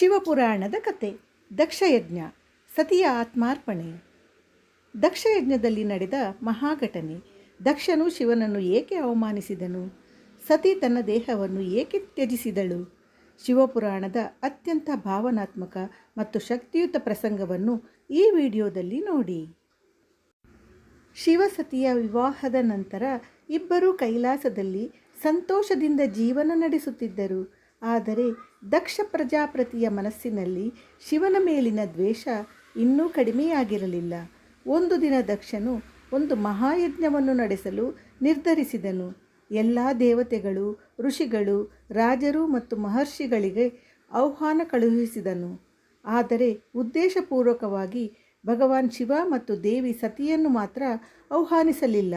ಶಿವಪುರಾಣದ ಕತೆ. ದಕ್ಷಯಜ್ಞ, ಸತಿಯ ಆತ್ಮಾರ್ಪಣೆ. ದಕ್ಷಯಜ್ಞದಲ್ಲಿ ನಡೆದ ಮಹಾಘಟನೆ. ದಕ್ಷನು ಶಿವನನ್ನು ಏಕೆ ಅವಮಾನಿಸಿದನು? ಸತಿ ತನ್ನ ದೇಹವನ್ನು ಏಕೆ ತ್ಯಜಿಸಿದಳು? ಶಿವಪುರಾಣದ ಅತ್ಯಂತ ಭಾವನಾತ್ಮಕ ಮತ್ತು ಶಕ್ತಿಯುತ ಪ್ರಸಂಗವನ್ನು ಈ ವಿಡಿಯೋದಲ್ಲಿ ನೋಡಿ. ಶಿವಸತಿಯ ವಿವಾಹದ ನಂತರ ಇಬ್ಬರೂ ಕೈಲಾಸದಲ್ಲಿ ಸಂತೋಷದಿಂದ ಜೀವನ ನಡೆಸುತ್ತಿದ್ದರು. ಆದರೆ ದಕ್ಷ ಪ್ರಜಾಪತಿಯ ಮನಸ್ಸಿನಲ್ಲಿ ಶಿವನ ಮೇಲಿನ ದ್ವೇಷ ಇನ್ನೂ ಕಡಿಮೆಯಾಗಿರಲಿಲ್ಲ. ಒಂದು ದಿನ ದಕ್ಷನು ಒಂದು ಮಹಾಯಜ್ಞವನ್ನು ನಡೆಸಲು ನಿರ್ಧರಿಸಿದನು. ಎಲ್ಲ ದೇವತೆಗಳು, ಋಷಿಗಳು, ರಾಜರು ಮತ್ತು ಮಹರ್ಷಿಗಳಿಗೆ ಆಹ್ವಾನ ಕಳುಹಿಸಿದನು. ಆದರೆ ಉದ್ದೇಶಪೂರ್ವಕವಾಗಿ ಭಗವಾನ್ ಶಿವ ಮತ್ತು ದೇವಿ ಸತಿಯನ್ನು ಮಾತ್ರ ಆಹ್ವಾನಿಸಲಿಲ್ಲ.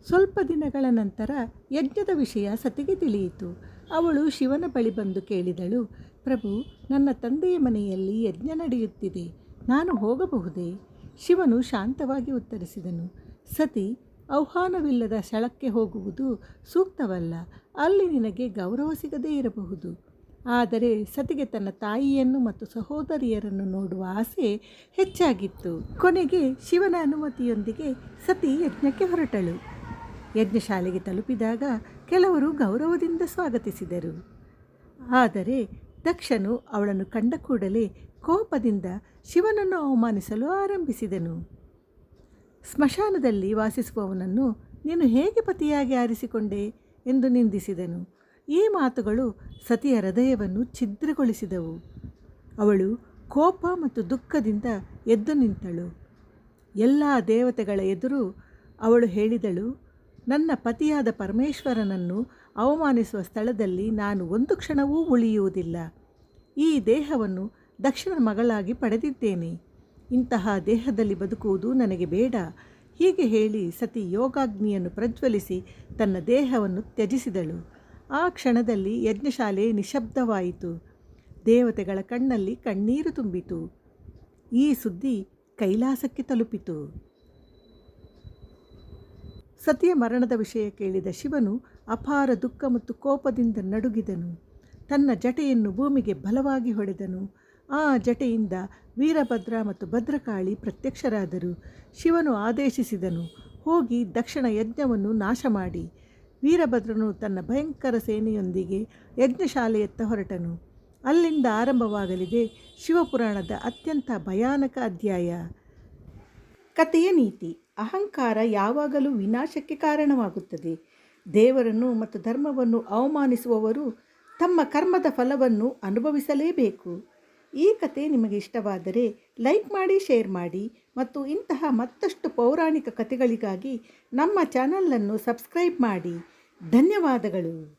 ಸ್ವಲ್ಪ ದಿನಗಳ ನಂತರ ಯಜ್ಞದ ವಿಷಯ ಸತಿಗೆ ತಿಳಿಯಿತು. ಅವಳು ಶಿವನ ಬಳಿ ಬಂದು ಕೇಳಿದಳು, ಪ್ರಭು, ನನ್ನ ತಂದೆಯ ಮನೆಯಲ್ಲಿ ಯಜ್ಞ ನಡೆಯುತ್ತಿದೆ, ನಾನು ಹೋಗಬಹುದೇ? ಶಿವನು ಶಾಂತವಾಗಿ ಉತ್ತರಿಸಿದನು, ಸತಿ, ಆಹ್ವಾನವಿಲ್ಲದ ಸ್ಥಳಕ್ಕೆ ಹೋಗುವುದು ಸೂಕ್ತವಲ್ಲ. ಅಲ್ಲಿ ನಿನಗೆ ಗೌರವ ಸಿಗದೇ ಇರಬಹುದು. ಆದರೆ ಸತಿಗೆ ತನ್ನ ತಾಯಿಯನ್ನು ಮತ್ತು ಸಹೋದರಿಯರನ್ನು ನೋಡುವ ಆಸೆ ಹೆಚ್ಚಾಗಿತ್ತು. ಕೊನೆಗೆ ಶಿವನ ಅನುಮತಿಯೊಂದಿಗೆ ಸತಿ ಯಜ್ಞಕ್ಕೆ ಹೊರಟಳು. ಯಜ್ಞಶಾಲೆಗೆ ತಲುಪಿದಾಗ ಕೆಲವರು ಗೌರವದಿಂದ ಸ್ವಾಗತಿಸಿದರು. ಆದರೆ ದಕ್ಷನು ಅವಳನ್ನು ಕಂಡ ಕೂಡಲೇ ಕೋಪದಿಂದ ಶಿವನನ್ನು ಅವಮಾನಿಸಲು ಆರಂಭಿಸಿದನು. ಸ್ಮಶಾನದಲ್ಲಿ ವಾಸಿಸುವವನನ್ನು ನೀನು ಹೇಗೆ ಪತಿಯಾಗಿ ಆರಿಸಿಕೊಂಡೆ ಎಂದು ನಿಂದಿಸಿದನು. ಈ ಮಾತುಗಳು ಸತಿಯ ಹೃದಯವನ್ನು ಛಿದ್ರಗೊಳಿಸಿದವು. ಅವಳು ಕೋಪ ಮತ್ತು ದುಃಖದಿಂದ ಎದ್ದು ನಿಂತಳು. ಎಲ್ಲ ದೇವತೆಗಳ ಎದುರು ಅವಳು ಹೇಳಿದಳು, ನನ್ನ ಪತಿಯಾದ ಪರಮೇಶ್ವರನನ್ನು ಅವಮಾನಿಸುವ ಸ್ಥಳದಲ್ಲಿ ನಾನು ಒಂದು ಕ್ಷಣವೂ ಉಳಿಯುವುದಿಲ್ಲ. ಈ ದೇಹವನ್ನು ದಕ್ಷನ ಮಗಳಾಗಿ ಪಡೆದಿದ್ದೇನೆ. ಇಂತಹ ದೇಹದಲ್ಲಿ ಬದುಕುವುದು ನನಗೆ ಬೇಡ. ಹೀಗೆ ಹೇಳಿ ಸತಿ ಯೋಗಾಗ್ನಿಯನ್ನು ಪ್ರಜ್ವಲಿಸಿ ತನ್ನ ದೇಹವನ್ನು ತ್ಯಜಿಸಿದಳು. ಆ ಕ್ಷಣದಲ್ಲಿ ಯಜ್ಞಶಾಲೆ ನಿಶಬ್ದವಾಯಿತು. ದೇವತೆಗಳ ಕಣ್ಣಲ್ಲಿ ಕಣ್ಣೀರು ತುಂಬಿತು. ಈ ಸುದ್ದಿ ಕೈಲಾಸಕ್ಕೆ ತಲುಪಿತು. ಸತಿಯ ಮರಣದ ವಿಷಯ ಕೇಳಿದ ಶಿವನು ಅಪಾರ ದುಃಖ ಮತ್ತು ಕೋಪದಿಂದ ನಡುಗಿದನು. ತನ್ನ ಜಟೆಯನ್ನು ಭೂಮಿಗೆ ಬಲವಾಗಿ ಹೊಡೆದನು. ಆ ಜಟೆಯಿಂದ ವೀರಭದ್ರ ಮತ್ತು ಭದ್ರಕಾಳಿ ಪ್ರತ್ಯಕ್ಷರಾದರು. ಶಿವನು ಆದೇಶಿಸಿದನು, ಹೋಗಿ ದಕ್ಷನ ಯಜ್ಞವನ್ನು ನಾಶ ಮಾಡಿ. ವೀರಭದ್ರನು ತನ್ನ ಭಯಂಕರ ಸೇನೆಯೊಂದಿಗೆ ಯಜ್ಞಶಾಲೆಯತ್ತ ಹೊರಟನು. ಅಲ್ಲಿಂದ ಆರಂಭವಾಗಲಿದೆ ಶಿವಪುರಾಣದ ಅತ್ಯಂತ ಭಯಾನಕ ಅಧ್ಯಾಯ. ಕಥೆಯ ನೀತಿ. ಅಹಂಕಾರ ಯಾವಾಗಲೂ ವಿನಾಶಕ್ಕೆ ಕಾರಣವಾಗುತ್ತದೆ. ದೇವರನ್ನು ಮತ್ತು ಧರ್ಮವನ್ನು ಅವಮಾನಿಸುವವರು ತಮ್ಮ ಕರ್ಮದ ಫಲವನ್ನು ಅನುಭವಿಸಲೇಬೇಕು. ಈ ಕತೆ ನಿಮಗೆ ಇಷ್ಟವಾದರೆ ಲೈಕ್ ಮಾಡಿ, ಶೇರ್ ಮಾಡಿ ಮತ್ತು ಇಂತಹ ಮತ್ತಷ್ಟು ಪೌರಾಣಿಕ ಕಥೆಗಳಿಗಾಗಿ ನಮ್ಮ ಚಾನಲನ್ನು ಸಬ್ಸ್ಕ್ರೈಬ್ ಮಾಡಿ. ಧನ್ಯವಾದಗಳು.